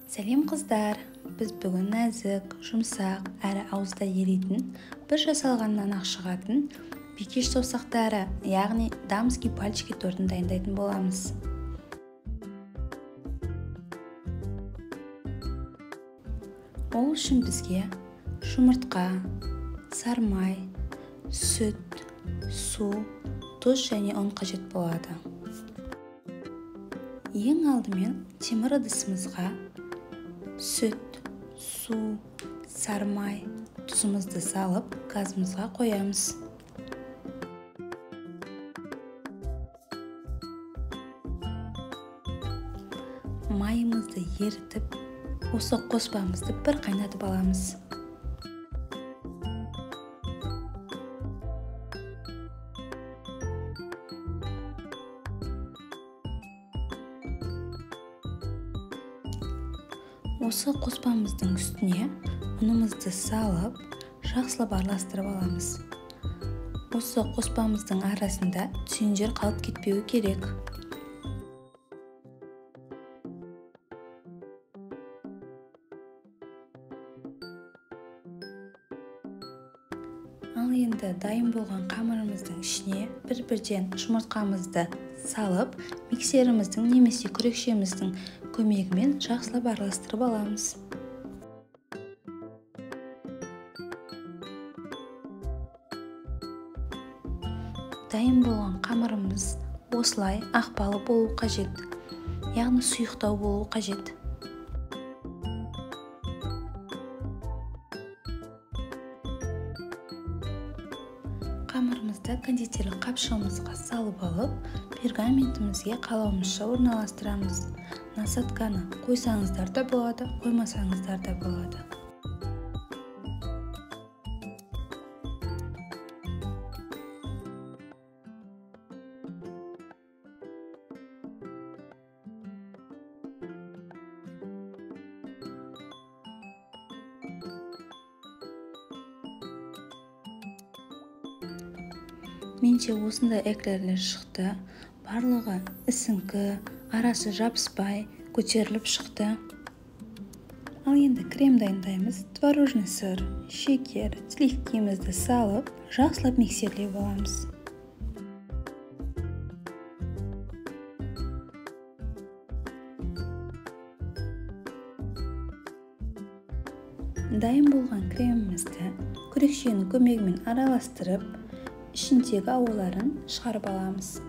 Сәлем қыздар, біз бүгін нәзік, жұмсақ, әрі ауызда еритін, бір жасалғаннан ақ шығатын бикеш саусақтары, яғни дамский пальчики тортын дайындайтын боламыз. Ол үшін бізге жұмыртқа, сармай, сүт, су, тұз және ұн қажет болады. Ең алдымен темір ыдысымызға сүт, су, сармай, тұзымызды салып, газымызға қоямыз. Майымызды ерітіп, осы қоспамызды бір қайнатып аламыз. Осы қоспамыздың үстіне ұнымызды салып, жақсылап араластырып аламыз. Осы қоспамыздың арасында түйіндер қалып кетпеуі керек. Ал енді дайын болған қамырымыздың ішіне бір-бірден жұмыртқамызды салып, миксеріміздің немесе күрекшеміздің көмегімен жақсылап араластырып аламыз. Дайын болған қамырымыз осылай ақбалы болу қажет, яғни сұйықтау болу қажет. Қамырымызды кондитерлік қапшығымызға салып алып, пергаментімізге қалауымызша орналастырамыз. Насатканы қойсаңыздар да болады, қоймасаңыздар да болады. Менше осындай эклерлер шықты. Барлығы ісіңкі, арасы жабыспай, көтеріліп шықты. Ал енді крем дайындаймыз. Творожный сыр, шекер, сливкімізді салып, жақсылап миксерлеп аламыз. Дайын болған кремімізді күрекшенің көмегімен араластырып, ішіндегі ауаларын шығарып аламыз.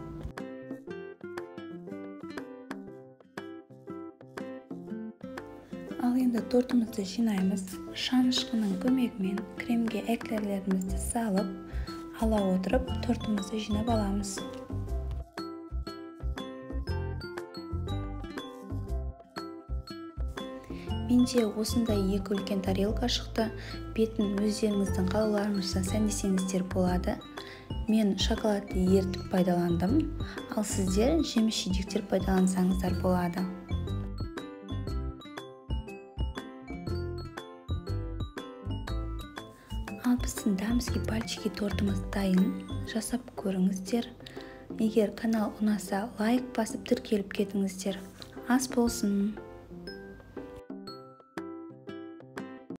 Ал енді тортымызды жинаймыз. Шанышқының көмегімен кремге эклерлерімізді салып, ала отырып, тортымызды жинап аламыз. Менде осындай екі үлкен тарелка шықты. Бетін өздеріңіздің қалауларыңызша сәндесеңіздер болады. Мен шоколадты ерітіп пайдаландым, ал сіздер жеміс-жидектер пайдалансаңыздар болады. Ал біздің дамский пальчики тортымыз дайын. Жасап көріңіздер. Егер канал ұнаса, лайк басып тіркеліп кетіңіздер. Ас болсын!